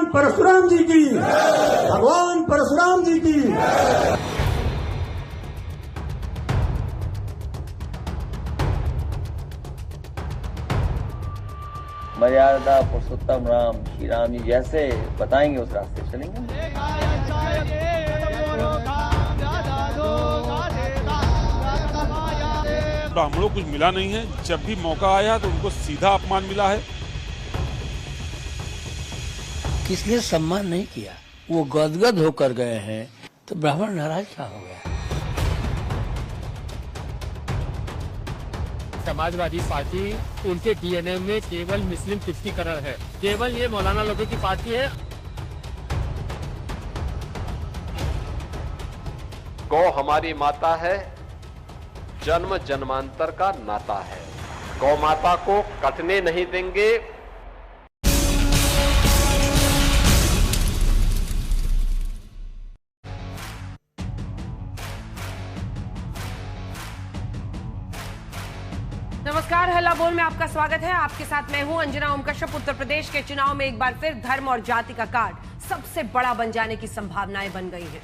परशुराम जी की, भगवान परशुराम जी की। मर्यादा पुरुषोत्तम राम श्री राम जी जैसे बताएंगे उस रास्ते चलेंगे। ब्राह्मणों को कुछ मिला नहीं है, जब भी मौका आया तो उनको सीधा अपमान मिला है। किसने सम्मान नहीं किया, वो गदगद होकर गए हैं, तो ब्राह्मण नाराज क्या हो गया। समाजवादी पार्टी उनके डीएनए में केवल मुस्लिम तुष्टीकरण है, केवल ये मौलाना लोगों की पार्टी है। गौ हमारी माता है, जन्म जन्मांतर का नाता है, गौ माता को कटने नहीं देंगे। नमस्कार, हल्ला बोल में आपका स्वागत है। आपके साथ मैं हूं अंजना ओम कश्यप। उत्तर प्रदेश के चुनाव में एक बार फिर धर्म और जाति का कार्ड सबसे बड़ा बन जाने की संभावनाएं बन गई हैं।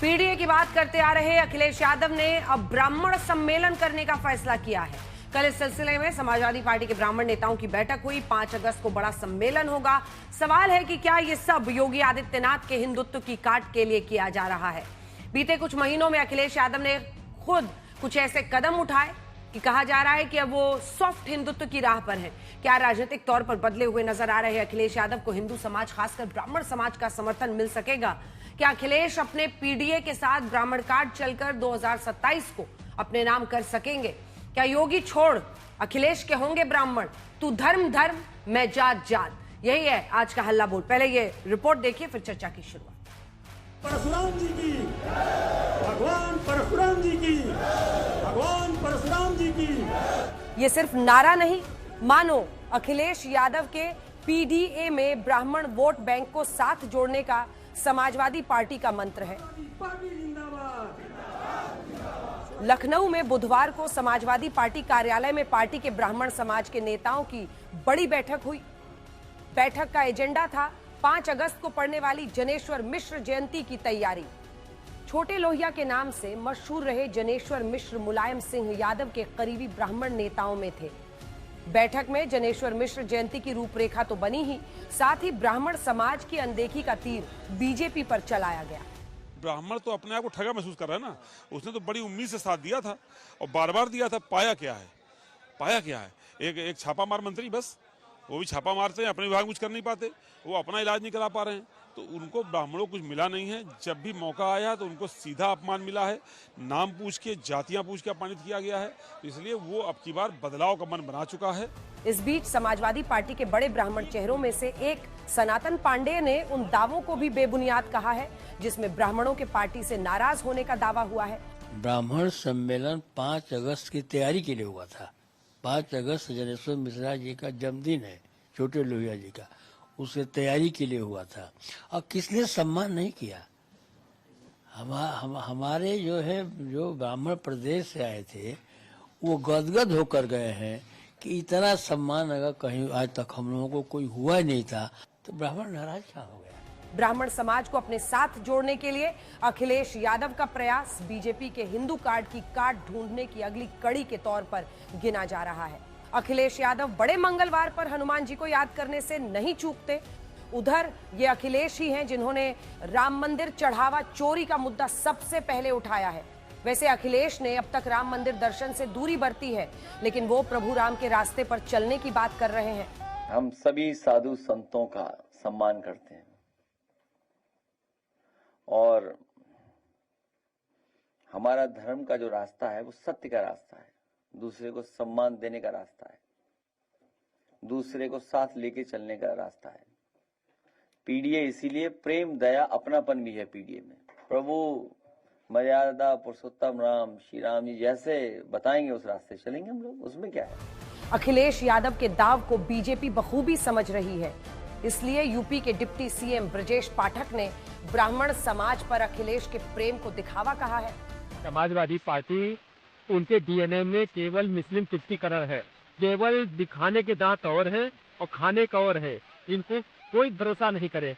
पीडीए की बात करते आ रहे अखिलेश यादव ने अब ब्राह्मण सम्मेलन करने का फैसला किया है। कल इस सिलसिले में समाजवादी पार्टी के ब्राह्मण नेताओं की बैठक हुई। 5 अगस्त को बड़ा सम्मेलन होगा। सवाल है कि क्या ये सब योगी आदित्यनाथ के हिंदुत्व की काट के लिए किया जा रहा है। बीते कुछ महीनों में अखिलेश यादव ने खुद कुछ ऐसे कदम उठाए कि कहा जा रहा है कि अब वो सॉफ्ट हिंदुत्व की राह पर है। क्या राजनीतिक तौर पर बदले हुए नजर आ रहे अखिलेश यादव को हिंदू समाज, खासकर ब्राह्मण समाज का समर्थन मिल सकेगा? क्या अखिलेश अपने पीडीए के साथ ब्राह्मण कार्ड चलकर 2027 को अपने नाम कर सकेंगे? क्या योगी छोड़ अखिलेश के होंगे ब्राह्मण? तू धर्म धर्म, मैं जात जात। यही है आज का हल्ला बोल। पहले ये रिपोर्ट देखिए, फिर चर्चा की शुरुआत। परशुराम जी की, भगवान परशुराम जी की, भगवान परशुराम जी की। ये सिर्फ नारा नहीं, मानो अखिलेश यादव के पीडीए में ब्राह्मण वोट बैंक को साथ जोड़ने का समाजवादी पार्टी का मंत्र है। लखनऊ में बुधवार को समाजवादी पार्टी कार्यालय में पार्टी के ब्राह्मण समाज के नेताओं की बड़ी बैठक हुई। बैठक का एजेंडा था 5 अगस्त को पड़ने वाली जनेश्वर मिश्र जयंती की तैयारी। छोटे लोहिया के नाम से मशहूर रहे जनेश्वर मिश्र मुलायम सिंह यादव के करीबी ब्राह्मण नेताओं में थे। बैठक में जनेश्वर मिश्र जयंती की रूपरेखा तो बनी ही, साथ ही ब्राह्मण समाज की अनदेखी का तीर बीजेपी पर चलाया गया। ब्राह्मण तो अपने आप को ठगा महसूस कर रहा है ना। उसने तो बड़ी उम्मीद से साथ दिया था और बार बार दिया था। पाया क्या है? पाया क्या है? एक छापा मार मंत्री, बस वो भी छापा मारते हैं, अपने विभाग कुछ कर नहीं पाते, वो अपना इलाज नहीं करा पा रहे हैं। तो उनको ब्राह्मणों को कुछ मिला नहीं है, जब भी मौका आया तो उनको सीधा अपमान मिला है। नाम पूछ के, जातियां पूछ के अपमानित किया गया है, तो इसलिए वो अब की बार बदलाव का मन बना चुका है। इस बीच समाजवादी पार्टी के बड़े ब्राह्मण चेहरों में से एक सनातन पांडेय ने उन दावों को भी बेबुनियाद कहा है जिसमें ब्राह्मणों के पार्टी से नाराज होने का दावा हुआ है। ब्राह्मण सम्मेलन 5 अगस्त की तैयारी के लिए हुआ था। 5 अगस्त जनेश्वर मिश्रा जी का जन्मदिन है, छोटे लोहिया जी का, उसके तैयारी के लिए हुआ था। और किसने सम्मान नहीं किया। हमारे जो ब्राह्मण प्रदेश से आए थे, वो गदगद होकर गए हैं कि इतना सम्मान अगर कहीं आज तक हम लोगों को कोई हुआ ही नहीं था, तो ब्राह्मण नाराज क्या हो गया। ब्राह्मण समाज को अपने साथ जोड़ने के लिए अखिलेश यादव का प्रयास बीजेपी के हिंदू कार्ड की काट ढूंढने की अगली कड़ी के तौर पर गिना जा रहा है। अखिलेश यादव बड़े मंगलवार पर हनुमान जी को याद करने से नहीं चूकते। उधर ये अखिलेश ही हैं जिन्होंने राम मंदिर चढ़ावा चोरी का मुद्दा सबसे पहले उठाया है। वैसे अखिलेश ने अब तक राम मंदिर दर्शन से दूरी बरती है, लेकिन वो प्रभु राम के रास्ते पर चलने की बात कर रहे हैं। हम सभी साधु संतों का सम्मान करते हैं और हमारा धर्म का जो रास्ता है वो सत्य का रास्ता है, दूसरे को सम्मान देने का रास्ता है, दूसरे को साथ लेके चलने का रास्ता है। पीडीए इसीलिए प्रेम, दया, अपनापन भी है पीडीए में। प्रभु मर्यादा पुरुषोत्तम राम श्री राम जी जैसे बताएंगे उस रास्ते चलेंगे हम लोग, उसमें क्या है। अखिलेश यादव के दाव को बीजेपी बखूबी समझ रही है, इसलिए यूपी के डिप्टी सीएम ब्रजेश पाठक ने ब्राह्मण समाज पर अखिलेश के प्रेम को दिखावा कहा है। समाजवादी पार्टी उनके डीएनए में केवल मुस्लिम तुष्टीकरण है, केवल दिखाने के दांत और है और खाने का और है। इनको कोई भरोसा नहीं करे।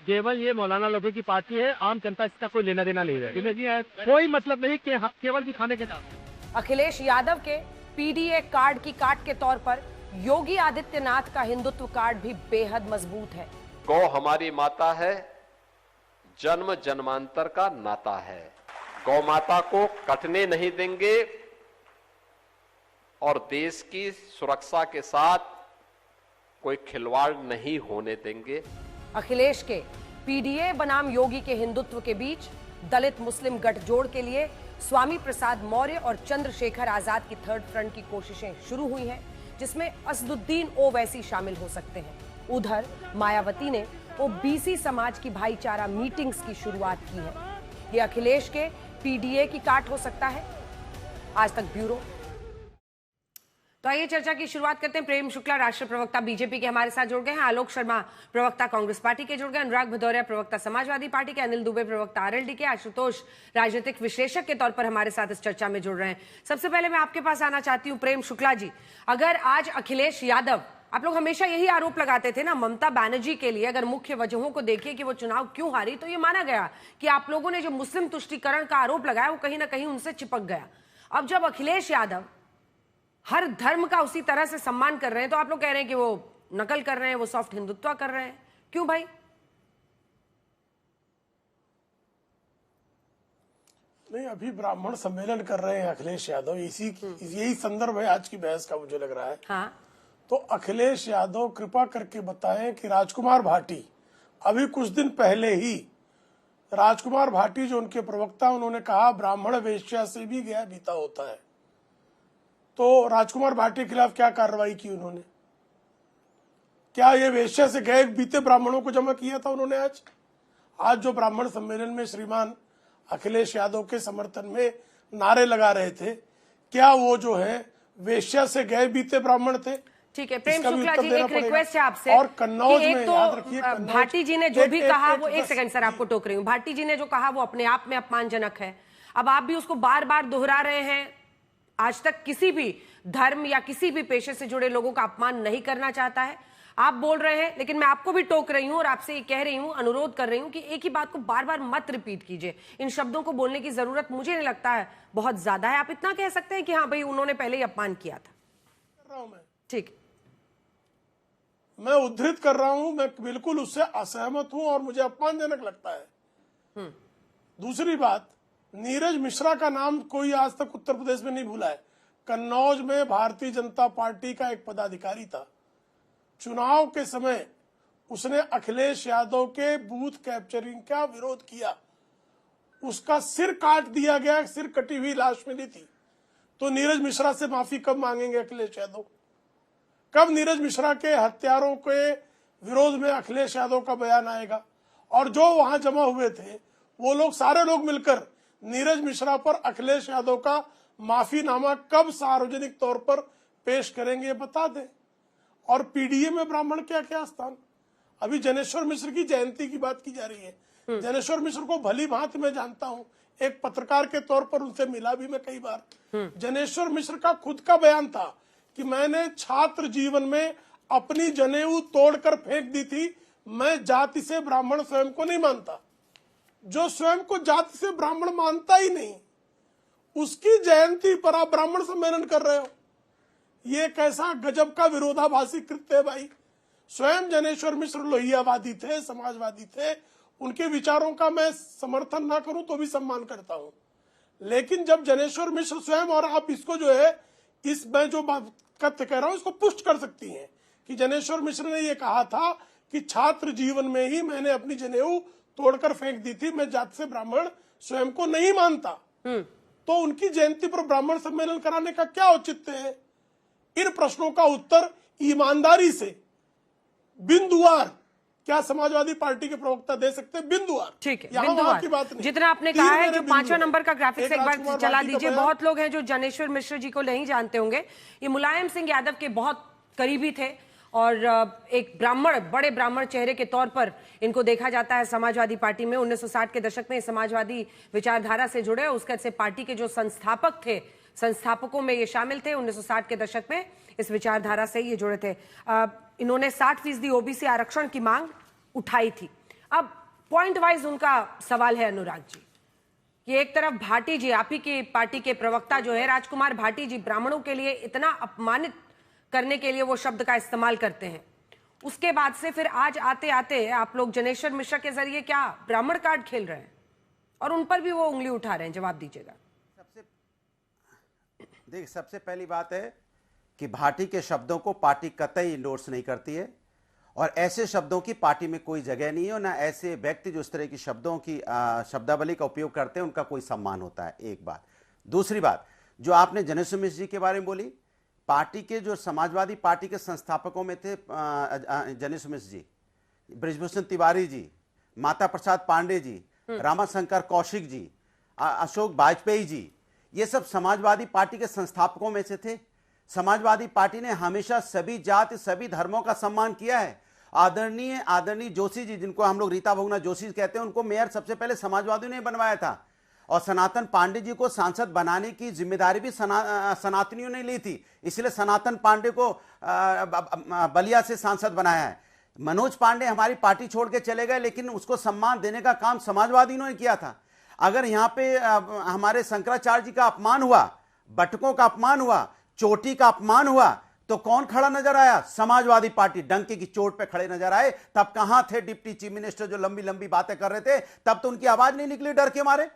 केवल ये मौलाना लोगों की पार्टी है, आम जनता इसका कोई लेना देना नहीं है। कोई मतलब नहीं कि केवल दिखाने के साथ। अखिलेश यादव के पीडीए कार्ड की काट के तौर पर योगी आदित्यनाथ का हिंदुत्व कार्ड भी बेहद मजबूत है। गौ हमारी माता है, जन्म जन्मांतर का नाता है। गौ माता को कटने नहीं देंगे और देश की सुरक्षा के साथ कोई खिलवाड़ नहीं होने देंगे। अखिलेश के पीडीए बनाम योगी के हिंदुत्व के बीच दलित मुस्लिम गठजोड़ के लिए स्वामी प्रसाद मौर्य और चंद्रशेखर आजाद की थर्ड फ्रंट की कोशिशें शुरू हुई हैं, जिसमें असदुद्दीन ओवैसी शामिल हो सकते हैं। उधर मायावती ने ओबीसी समाज की भाईचारा मीटिंग्स की शुरुआत की है। ये अखिलेश के पीडीए की काट हो सकता है। आज तक ब्यूरो। तो आइए चर्चा की शुरुआत करते हैं। प्रेम शुक्ला राष्ट्रीय प्रवक्ता बीजेपी के हमारे साथ जुड़ गए हैं, आलोक शर्मा प्रवक्ता कांग्रेस पार्टी के जुड़ गए, अनुराग भदौरिया प्रवक्ता समाजवादी पार्टी के, अनिल दुबे प्रवक्ता आरएलडी के, आशुतोष राजनीतिक विश्लेषक के तौर पर हमारे साथ इस चर्चा में जुड़ रहे हैं। सबसे पहले मैं आपके पास आना चाहती हूं प्रेम शुक्ला जी, अगर आज अखिलेश यादव, आप लोग हमेशा यही आरोप लगाते थे ना ममता बनर्जी के लिए, अगर मुख्य वजहों को देखिए कि वो चुनाव क्यों हारी, तो ये माना गया कि आप लोगों ने जो मुस्लिम तुष्टीकरण का आरोप लगाया वो कहीं ना कहीं उनसे चिपक गया। अब जब अखिलेश यादव हर धर्म का उसी तरह से सम्मान कर रहे हैं, तो आप लोग कह रहे हैं कि वो नकल कर रहे हैं, वो सॉफ्ट हिंदुत्व कर रहे हैं, क्यों भाई? नहीं, अभी ब्राह्मण सम्मेलन कर रहे हैं अखिलेश यादव, यही संदर्भ है आज की बहस का, मुझे लग रहा है। हाँ। तो अखिलेश यादव कृपा करके बताएं कि राजकुमार भाटी, अभी कुछ दिन पहले ही राजकुमार भाटी जो उनके प्रवक्ता, उन्होंने कहा ब्राह्मण वेश्या से भी गया बीता होता है। तो राजकुमार भाटी के खिलाफ क्या कार्रवाई की उन्होंने? क्या ये वेश्या से गए बीते ब्राह्मणों को जमा किया था उन्होंने? आज जो ब्राह्मण सम्मेलन में श्रीमान अखिलेश यादव के समर्थन में नारे लगा रहे थे, क्या वो जो है वेश्या से गए बीते ब्राह्मण थे? ठीक है प्रेम शुक्ला जी, एक रिक्वेस्ट है आपसे। और कन्नौज में याद रखिए, भाटी जी ने जो भी कहा वो, एक सेकंड सर आपको टोक रही हूँ, भाटी जी ने जो कहा वो अपने आप में अपमानजनक है। अब आप भी उसको बार बार दोहरा रहे हैं। आज तक किसी भी धर्म या किसी भी पेशे से जुड़े लोगों का अपमान नहीं करना चाहता है, आप बोल रहे हैं, लेकिन मैं आपको भी टोक रही हूं और आपसे ये कह रही हूं, अनुरोध कर रही हूं कि एक ही बात को बार बार मत रिपीट कीजिए। इन शब्दों को बोलने की जरूरत मुझे नहीं लगता है बहुत ज्यादा है। आप इतना कह सकते हैं कि हाँ भाई उन्होंने पहले ही अपमान किया था। ठीक, मैं उद्धृत कर रहा हूं, मैं बिल्कुल उससे असहमत हूं और मुझे अपमानजनक लगता है। दूसरी बात, नीरज मिश्रा का नाम कोई आज तक उत्तर प्रदेश में नहीं भूला है। कन्नौज में भारतीय जनता पार्टी का एक पदाधिकारी था, चुनाव के समय उसने अखिलेश यादव के बूथ कैप्चरिंग का विरोध किया, उसका सिर काट दिया गया, सिर कटी हुई लाश मिली थी। तो नीरज मिश्रा से माफी कब मांगेंगे अखिलेश यादव? कब नीरज मिश्रा के हत्यारों के विरोध में अखिलेश यादव का बयान आएगा? और जो वहां जमा हुए थे वो लोग, सारे लोग मिलकर नीरज मिश्रा पर अखिलेश यादव का माफीनामा कब सार्वजनिक तौर पर पेश करेंगे, बता दें। और पीडीए में ब्राह्मण क्या क्या स्थान? अभी जनेश्वर मिश्र की जयंती की बात की जा रही है। जनेश्वर मिश्र को भली भांति मैं जानता हूं, एक पत्रकार के तौर पर उनसे मिला भी मैं कई बार। जनेश्वर मिश्र का खुद का बयान था कि मैंने छात्र जीवन में अपनी जनेऊ तोड़कर फेंक दी थी, मैं जाति से ब्राह्मण स्वयं को नहीं मानता। जो स्वयं को जाति से ब्राह्मण मानता ही नहीं, उसकी जयंती पर आप ब्राह्मण सम्मेलन कर रहे हो, ये कैसा गजब का विरोधाभासी कृत्य है भाई। स्वयं जनेश्वर मिश्र लोहियावादी थे, समाजवादी थे, उनके विचारों का मैं समर्थन ना करूं तो भी सम्मान करता हूं। लेकिन जब जनेश्वर मिश्र स्वयं, और आप इसको जो है, इस मैं जो कथ्य कह रहा हूं इसको पुष्ट कर सकती हैं कि जनेश्वर मिश्र ने ये कहा था कि छात्र जीवन में ही मैंने अपनी जनेऊ तोड़कर फेंक दी थी, मैं जाति से ब्राह्मण स्वयं को नहीं मानता। तो उनकी जयंती पर ब्राह्मण सम्मेलन कराने का क्या औचित्य है? इन प्रश्नों का उत्तर ईमानदारी से बिंदुवार क्या समाजवादी पार्टी के प्रवक्ता दे सकते हैं? बिंदुवार। ठीक है, बिंदुवार की बात नहीं। जितना आपने कहा है, जो 5वां नंबर का ग्राफिक्स एक बार चला दीजिए। बहुत लोग हैं जो जनेश्वर मिश्र जी को नहीं जानते होंगे। ये मुलायम सिंह यादव के बहुत करीबी थे और एक ब्राह्मण, बड़े ब्राह्मण चेहरे के तौर पर इनको देखा जाता है समाजवादी पार्टी में। 1960 के दशक में समाजवादी विचारधारा से जुड़े, उसके से पार्टी के जो संस्थापक थे, संस्थापकों में ये शामिल थे। 1960 के दशक में इस विचारधारा से ये जुड़े थे। इन्होंने 60% ओबीसी आरक्षण की मांग उठाई थी। अब पॉइंट वाइज उनका सवाल है अनुराग जी कि एक तरफ भाटी जी, आप ही की पार्टी के प्रवक्ता जो है राजकुमार भाटी जी, ब्राह्मणों के लिए इतना अपमानित करने के लिए वो शब्द का इस्तेमाल करते हैं, उसके बाद से फिर आज आते आते आप लोग जनेश्वर मिश्रा के जरिए क्या ब्राह्मण कार्ड खेल रहे हैं और उन पर भी वो उंगली उठा रहे हैं? जवाब दीजिएगा। देखिए, सबसे पहली बात है कि भाटी के शब्दों को पार्टी कतई इंडोर्स नहीं करती है और ऐसे शब्दों की पार्टी में कोई जगह नहीं है और ना ऐसे व्यक्ति जो इस तरह की शब्दों की शब्दावली का उपयोग करते हैं उनका कोई सम्मान होता है। एक बात। दूसरी बात, जो आपने जनेश्वर मिश्र जी के बारे में बोली, पार्टी के जो समाजवादी पार्टी के संस्थापकों में थे जनेश्वर मिश्र जी, बृजभूषण तिवारी जी, माता प्रसाद पांडे जी, रामाशंकर कौशिक जी, अशोक वाजपेयी जी, ये सब समाजवादी पार्टी के संस्थापकों में से थे। समाजवादी पार्टी ने हमेशा सभी जाति सभी धर्मों का सम्मान किया है। आदरणीय जोशी जी, जिनको हम लोग रीता बहुगुणा जोशी कहते हैं, उनको मेयर सबसे पहले समाजवादियों ने बनवाया था और सनातन पांडे जी को सांसद बनाने की जिम्मेदारी भी सनातनियों ने ली थी, इसलिए सनातन पांडे को बलिया से सांसद बनाया है। मनोज पांडे हमारी पार्टी छोड़ के चले गए, लेकिन उसको सम्मान देने का काम समाजवादियों ने किया था। अगर यहाँ पे हमारे शंकराचार्य जी का अपमान हुआ, बटकों का अपमान हुआ, चोटी का अपमान हुआ, तो कौन खड़ा नजर आया? समाजवादी पार्टी डंके की चोट पे खड़े नजर आए। तब कहां थे डिप्टी चीफ मिनिस्टर जो लंबी लंबी बातें कर रहे थे? तब तो उनकी आवाज नहीं निकली, डर के मारे,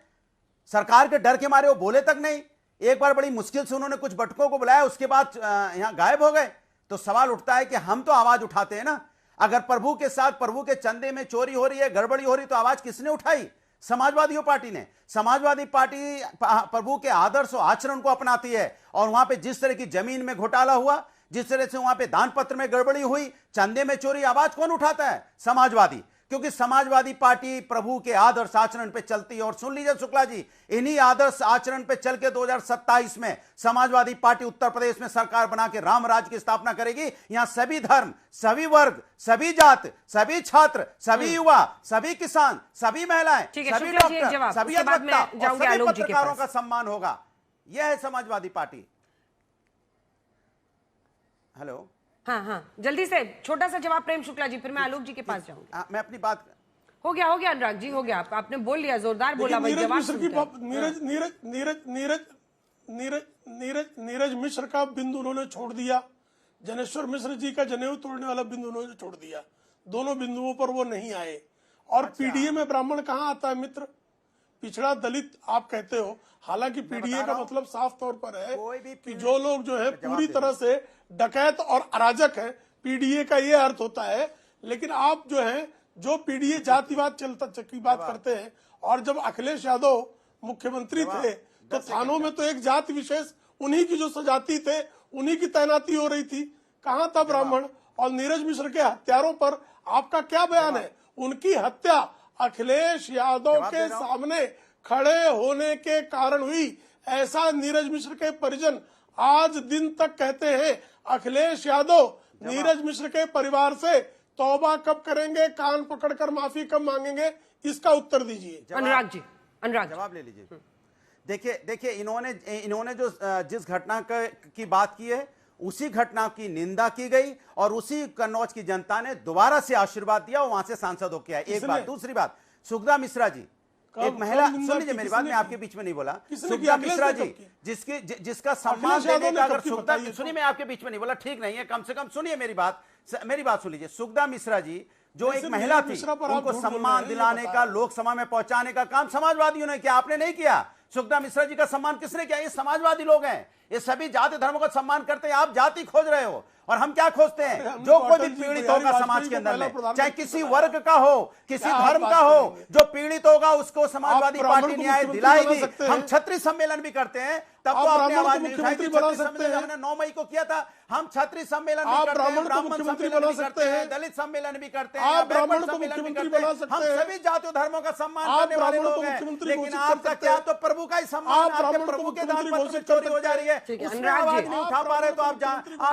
सरकार के डर के मारे वो बोले तक नहीं। एक बार बड़ी मुश्किल से उन्होंने कुछ बटकों को बुलाया, उसके बाद यहां गायब हो गए। तो सवाल उठता है कि हम तो आवाज उठाते हैं ना। अगर प्रभु के साथ प्रभु के चंदे में चोरी हो रही है, गड़बड़ी हो रही, तो आवाज किसने उठाई? समाजवादी पार्टी ने। समाजवादी पार्टी प्रभु के आदर्श और आचरण को अपनाती है और वहां पे जिस तरह की जमीन में घोटाला हुआ, जिस तरह से वहां पे दान पत्र में गड़बड़ी हुई, चंदे में चोरी, आवाज कौन उठाता है? समाजवादी। क्योंकि समाजवादी पार्टी प्रभु के आदर्श आचरण पे चलती है। और सुन लीजिए शुक्ला जी, इन्हीं आदर्श आचरण पे चल के 2027 में समाजवादी पार्टी उत्तर प्रदेश में सरकार बना के राम राज्य की स्थापना करेगी। यहां सभी धर्म, सभी वर्ग, सभी जात, सभी छात्र, सभी युवा, सभी किसान, सभी महिलाएं, सभी डॉक्टर, सभी अधिवक्ता और सभी पत्रकारों का सम्मान होगा। यह है समाजवादी पार्टी। हेलो, हाँ, जल्दी से छोटा सा जवाब प्रेम शुक्ला जी, फिर मैं आलोक जी के पास जाऊंगी। मैं अपनी बात हो गया अनुराग जी, हो गया। आपने बोल लिया, जोरदार बोला भाई। नीरज मिश्र का बिंदु उन्होंने छोड़ दिया, जनेश्वर मिश्र जी का जनेऊ तोड़ने वाला बिंदु उन्होंने छोड़ दिया। दोनों बिंदुओं पर वो नहीं आए। और पीडीए में ब्राह्मण कहाँ आता है मित्र? पिछड़ा दलित आप कहते हो, हालांकि पीडीए का मतलब साफ तौर पर है कि जो लोग जो है पूरी तरह से डकैत और अराजक है, पीडीए का ये अर्थ होता है। लेकिन आप जो है जो पीडीए जातिवाद की बात करते हैं, और जब अखिलेश यादव मुख्यमंत्री थे तो थानों में तो एक जाति विशेष, उन्हीं की जो सजाती थे, उन्हीं की तैनाती हो रही थी। कहाँ था ब्राह्मण? और नीरज मिश्र के हत्यारों पर आपका क्या बयान है? उनकी हत्या अखिलेश यादव के सामने खड़े होने के कारण हुई, ऐसा नीरज मिश्र के परिजन आज दिन तक कहते हैं। अखिलेश यादव नीरज मिश्र के परिवार से तौबा कब करेंगे, कान पकड़कर माफी कब मांगेंगे, इसका उत्तर दीजिए। अनुराग जी, जवाब ले लीजिए। देखिए इन्होंने जो जिस घटना की बात की है, उसी घटना की निंदा की गई और उसी कन्नौज की जनता ने दोबारा से आशीर्वाद दिया और वहां से सांसद होकर आए। एक बात। दूसरी बात, सुखदा मिश्रा जी, एक महिला, सुन लीजिए मेरी बात, मैं आपके बीच में नहीं बोला। सुखदा मिश्रा जी, जिसका सम्मान देने का, अगर सुखदा, सुनिए, मैं आपके बीच में नहीं बोला, ठीक नहीं है, कम से कम सुनिए मेरी बात सुन लीजिए। सुखदा मिश्रा जी जो एक महिला थी, उनको सम्मान दिलाने का, लोकसभा में पहुंचाने का काम समाजवादियों ने किया, आपने नहीं किया। सुखदा मिश्रा जी का सम्मान किसने किया? ये समाजवादी लोग हैं, ये सभी जाति धर्मों का सम्मान करते हैं। आप जाति खोज रहे हो और हम क्या खोजते हैं? जो कोई भी पीड़ित होगा समाज के अंदर में, चाहे किसी वर्ग का हो, किसी धर्म का हो, जो पीड़ित होगा उसको समाजवादी पार्टी न्याय दिलाएगी। हम छत्री सम्मेलन भी करते हैं, तब तो आपने आवाज नहीं उठाई थी। छत्री सम्मेलन हमने 9 मई को किया था। हम छत्री सम्मेलन भी करते हैं, ब्राह्मण सम्मेलन भी करते हैं, दलित सम्मेलन भी करते हैं, ब्राह्मण सम्मेलन भी करते हैं। हम सभी जातियों धर्मों का सम्मान करने वाले लोग हैं। लेकिन आपका क्या, तो प्रभु का ही सम्मान, आपके प्रभु के दान पत्र में चोरी हो जा रही है, उसमें आवाज नहीं उठा पा रहे। तो आप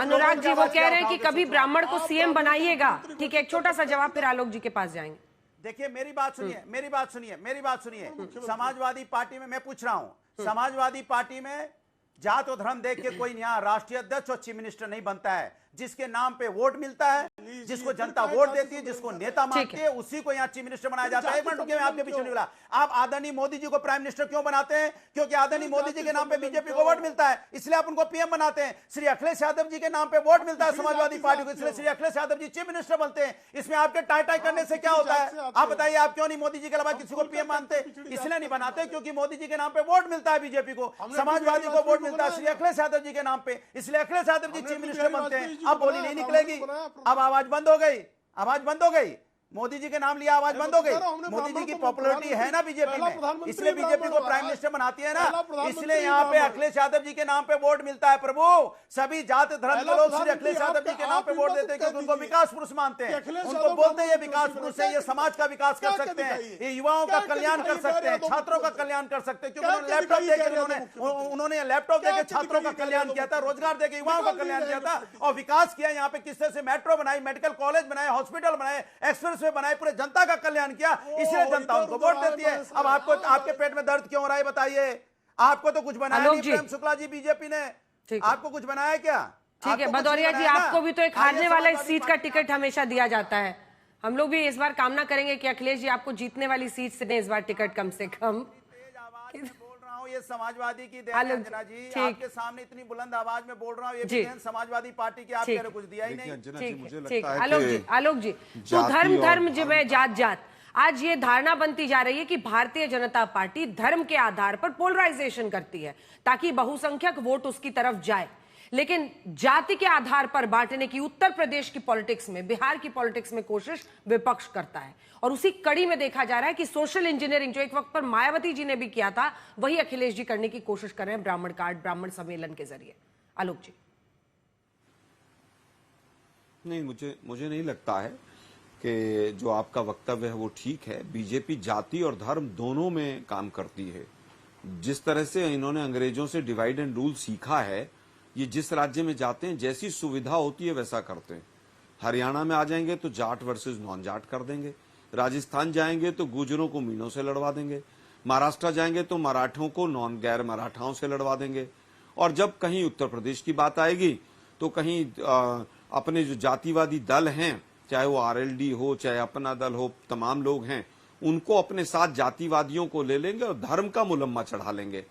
अनुराग जी वो कह रहे हैं कि कभी ब्राह्मण को सीएम बनाइएगा। ठीक है, एक छोटा सा जवाब, फिर आलोक जी के पास जाएंगे। देखिए मेरी बात सुनिए। समाजवादी पार्टी में मैं पूछ रहा हूं, समाजवादी पार्टी में जात और धर्म देख के कोई यहाँ राष्ट्रीय अध्यक्ष और चीफ मिनिस्टर नहीं बनता है। जिसके नाम पे वोट मिलता है, जिसको जनता वोट देती है, जिसको नेता मानती है, उसी को यहाँ चीफ मिनिस्टर बनाया जाता है। एक मिनट रुकिए, मैं आपके पीछे निकला। आप आदरणीय मोदी जी को प्राइम मिनिस्टर क्यों बनाते हैं? क्योंकि आदरणीय मोदी जी के नाम पे बीजेपी को वोट मिलता है, इसलिए आप उनको पीएम बनाते हैं। श्री अखिलेश यादव जी के नाम पे वोट मिलता है समाजवादी पार्टी को, इसलिए श्री अखिलेश यादव जी चीफ मिनिस्टर बनते हैं। इसमें आपके टाई टाई करने से क्या होता है? आप बताइए, आप क्यों नहीं मोदी जी के अलावा किसी को पीएम मानते? इसलिए नहीं बनाते क्योंकि मोदी जी के नाम पे वोट मिलता है बीजेपी को, समाजवादी को वोट मिलता है श्री अखिलेश यादव जी के नाम पे, इसलिए अखिलेश यादव जी चीफ मिनिस्टर बनते हैं। अब बोली नहीं निकलेगी, अब आवाज बंद हो गई, आवाज बंद हो गई। मोदी जी के नाम लिया, आवाज बंद हो गई। मोदी जी की पॉपुलैरिटी है ना बीजेपी में, इसलिए बीजेपी को प्राइम मिनिस्टर बनाती है ना, इसलिए यहाँ पे अखिलेश यादव जी के नाम पे वोट मिलता है। प्रभु, सभी जात धर्म के लोग श्री अखिलेश यादव जी के नाम पे वोट देते हैं क्योंकि उनको विकास पुरुष मानते हैं। उनको बोलते हैं ये विकास पुरुष है, ये समाज का विकास कर सकते हैं, ये युवाओं का कल्याण कर सकते हैं, छात्रों का कल्याण कर सकते हैं, क्योंकि उन्होंने लैपटॉप देकर छात्रों का कल्याण किया था, रोजगार देकर युवाओं का कल्याण किया था और विकास किया। यहाँ पे किस तरह से मेट्रो बनाई, मेडिकल कॉलेज बनाए, हॉस्पिटल बनाए, एक्सप्रेस वे बनाए, पूरे जनता का कल्याण किया, इसलिए जनता उनको वोट देती है। अब आपको, आपके पेट में दर्द क्यों हो रहा है बताइए? आपको तो कुछ बनाया नहीं प्रेम शुक्ला जी, बीजेपी ने आपको कुछ बनाया क्या? ठीक है भदौरिया जी, आपको भी तो एक हारने वाला इस सीट का टिकट हमेशा दिया जाता है। हम लोग भी इस बार कामना करेंगे कि अखिलेश जी आपको जीतने वाली सीट से दें इस बार टिकट कम से कम। ये समाजवादी की देन है अंजना जी, आपके सामने इतनी बुलंद आवाज में बोल रहा हूँ, ये भी देन समाजवादी पार्टी की, आप कह रहे कुछ दिया ही नहीं। ठीक, आलोक जी, तो धर्म धर्म जो है, जात जात, आज ये धारणा बनती जा रही है कि भारतीय जनता पार्टी धर्म के आधार पर पोलराइजेशन करती है ताकि बहुसंख्यक वोट उसकी तरफ जाए, लेकिन जाति के आधार पर बांटने की उत्तर प्रदेश की पॉलिटिक्स में, बिहार की पॉलिटिक्स में कोशिश विपक्ष करता है। और उसी कड़ी में देखा जा रहा है कि सोशल इंजीनियरिंग जो एक वक्त पर मायावती जी ने भी किया था, वही अखिलेश जी करने की कोशिश कर रहे हैं ब्राह्मण कार्ड, ब्राह्मण सम्मेलन के जरिए। आलोक जी। नहीं, मुझे नहीं लगता है कि जो आपका वक्तव्य है वो ठीक है। बीजेपी जाति और धर्म दोनों में काम करती है। जिस तरह से इन्होंने अंग्रेजों से डिवाइड एंड रूल सीखा है, ये जिस राज्य में जाते हैं जैसी सुविधा होती है वैसा करते हैं। हरियाणा में आ जाएंगे तो जाट वर्सेस नॉन जाट कर देंगे, राजस्थान जाएंगे तो गुजरों को मीणों से लड़वा देंगे, महाराष्ट्र जाएंगे तो मराठों को नॉन गैर मराठाओं से लड़वा देंगे, और जब कहीं उत्तर प्रदेश की बात आएगी तो कहीं अपने जो जातिवादी दल हैं, चाहे वो आरएलडी हो चाहे अपना दल हो, तमाम लोग हैं, उनको अपने साथ जातिवादियों को ले लेंगे और धर्म का मुलम्मा चढ़ा लेंगे।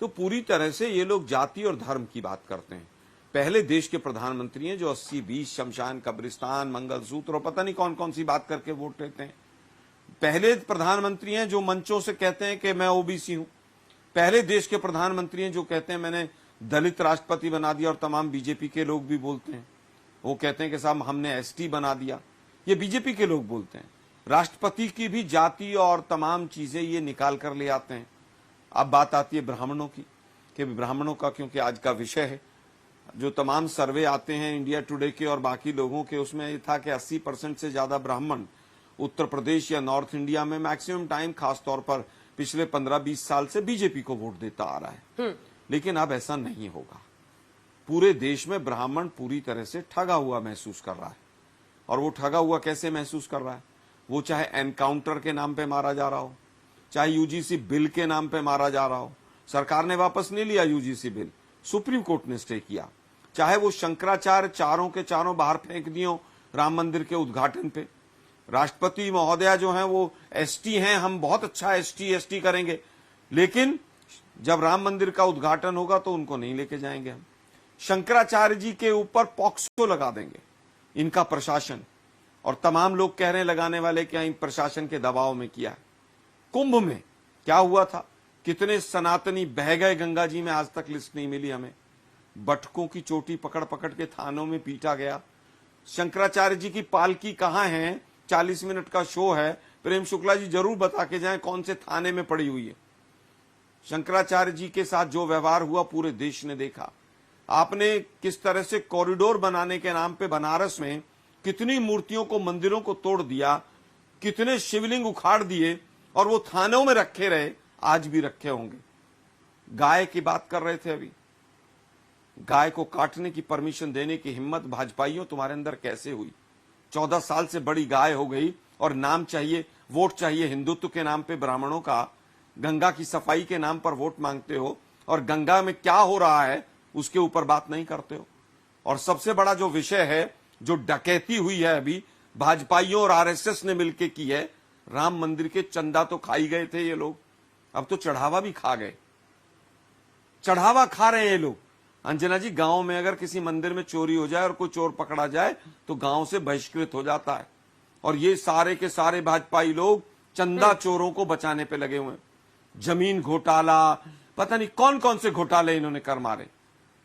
तो पूरी तरह से ये लोग जाति और धर्म की बात करते हैं। पहले देश के प्रधानमंत्री हैं जो 80-20 शमशान, कब्रिस्तान, मंगलसूत्र और पता नहीं कौन कौन सी बात करके वोट लेते हैं। पहले प्रधानमंत्री हैं जो मंचों से कहते हैं कि मैं ओबीसी हूं। पहले देश के प्रधानमंत्री हैं जो कहते हैं मैंने दलित राष्ट्रपति बना दिया, और तमाम बीजेपी के लोग भी बोलते हैं, वो कहते हैं कि साहब हमने एसटी बना दिया। ये बीजेपी के लोग बोलते हैं। राष्ट्रपति की भी जाति और तमाम चीजें ये निकाल कर ले आते हैं। अब बात आती है ब्राह्मणों की, कि ब्राह्मणों का, क्योंकि आज का विषय है, जो तमाम सर्वे आते हैं इंडिया टुडे के और बाकी लोगों के, उसमें ये था कि 80% से ज्यादा ब्राह्मण उत्तर प्रदेश या नॉर्थ इंडिया में मैक्सिमम टाइम, खासतौर पर पिछले 15-20 साल से बीजेपी को वोट देता आ रहा है। लेकिन अब ऐसा नहीं होगा। पूरे देश में ब्राह्मण पूरी तरह से ठगा हुआ महसूस कर रहा है। और वो ठगा हुआ कैसे महसूस कर रहा है? वो चाहे एनकाउंटर के नाम पे मारा जा रहा हो, चाहे यूजीसी बिल के नाम पे मारा जा रहा हो, सरकार ने वापस नहीं लिया यूजीसी बिल, सुप्रीम कोर्ट ने स्टे किया, चाहे वो शंकराचार्य चारों के चारों बाहर फेंक दियो राम मंदिर के उद्घाटन पे, राष्ट्रपति महोदया जो हैं वो एसटी हैं, हम बहुत अच्छा एसटी करेंगे, लेकिन जब राम मंदिर का उद्घाटन होगा तो उनको नहीं लेके जाएंगे हम। शंकराचार्य जी के ऊपर पॉक्सो लगा देंगे इनका प्रशासन, और तमाम लोग कह रहे हैं लगाने वाले क्या इन प्रशासन के दबाव में किया है। कुंभ में क्या हुआ था? कितने सनातनी बह गए गंगा जी में, आज तक लिस्ट नहीं मिली हमें। बटकों की चोटी पकड़ पकड़ के थानों में पीटा गया। शंकराचार्य जी की पालकी कहां है? 40 मिनट का शो है, प्रेम शुक्ला जी जरूर बता के जाएं कौन से थाने में पड़ी हुई है। शंकराचार्य जी के साथ जो व्यवहार हुआ पूरे देश ने देखा। आपने किस तरह से कॉरिडोर बनाने के नाम पे बनारस में कितनी मूर्तियों को, मंदिरों को तोड़ दिया, कितने शिवलिंग उखाड़ दिए, और वो थानों में रखे रहे, आज भी रखे होंगे। गाय की बात कर रहे थे अभी, गाय को काटने की परमिशन देने की हिम्मत भाजपाइयों तुम्हारे अंदर कैसे हुई? 14 साल से बड़ी गाय हो गई और नाम चाहिए, वोट चाहिए हिंदुत्व के नाम पे ब्राह्मणों का, गंगा की सफाई के नाम पर वोट मांगते हो, और गंगा में क्या हो रहा है उसके ऊपर बात नहीं करते हो। और सबसे बड़ा जो विषय है, जो डकैती हुई है अभी भाजपाइयों और आरएसएस ने मिलकर की है, राम मंदिर के चंदा तो खा ही गए थे ये लोग, अब तो चढ़ावा भी खा गए, चढ़ावा खा रहे हैं ये लोग। अंजना जी, गांव में अगर किसी मंदिर में चोरी हो जाए और कोई चोर पकड़ा जाए तो गांव से बहिष्कृत हो जाता है, और ये सारे के सारे भाजपाई लोग चंदा चोरों को बचाने पे लगे हुए हैं। जमीन घोटाला, पता नहीं कौन कौन से घोटाले इन्होंने कर मारे।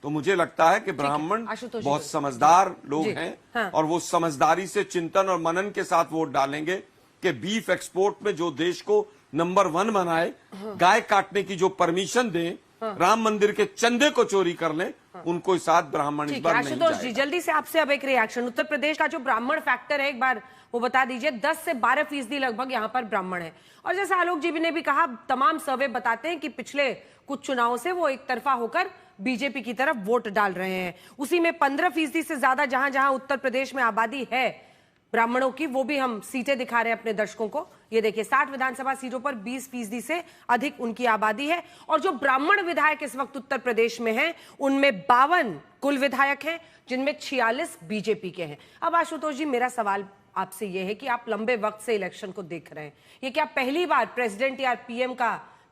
तो मुझे लगता है कि ब्राह्मण बहुत समझदार लोग हैं, हाँ। और वो समझदारी से चिंतन और मनन के साथ वोट डालेंगे कि बीफ एक्सपोर्ट में जो देश को नंबर 1 बनाए, गाय काटने की जो परमिशन दें, राम मंदिर के चंदे को चोरी कर ले, उनको साथ ब्राह्मण इस बार नहीं आशुतोष जी, जाएगा। जल्दी से आपसे अब एक रिएक्शन, उत्तर प्रदेश का जो ब्राह्मण फैक्टर है एक बार वो बता दीजिए। 10 से 12% लगभग यहाँ पर ब्राह्मण है, और जैसा आलोक जी ने भी कहा, तमाम सर्वे बताते हैं कि पिछले कुछ चुनावों से वो एक तरफा होकर बीजेपी की तरफ वोट डाल रहे हैं। उसी में 15% से ज्यादा जहां जहां उत्तर प्रदेश में आबादी है ब्राह्मणों की, वो भी हम सीटें दिखा रहे हैं अपने दर्शकों को। ये देखिए, 60 विधानसभा सीटों पर 20% से अधिक उनकी आबादी है, और जो ब्राह्मण विधायक इस वक्त उत्तर प्रदेश में हैं, उनमें 52 कुल विधायक हैं, जिनमें 46 बीजेपी के हैं। अब आशुतोष जी, मेरा सवाल आपसे यह है कि आप लंबे वक्त से इलेक्शन को देख रहे हैं, ये क्या पहली बार प्रेसिडेंट या पीएम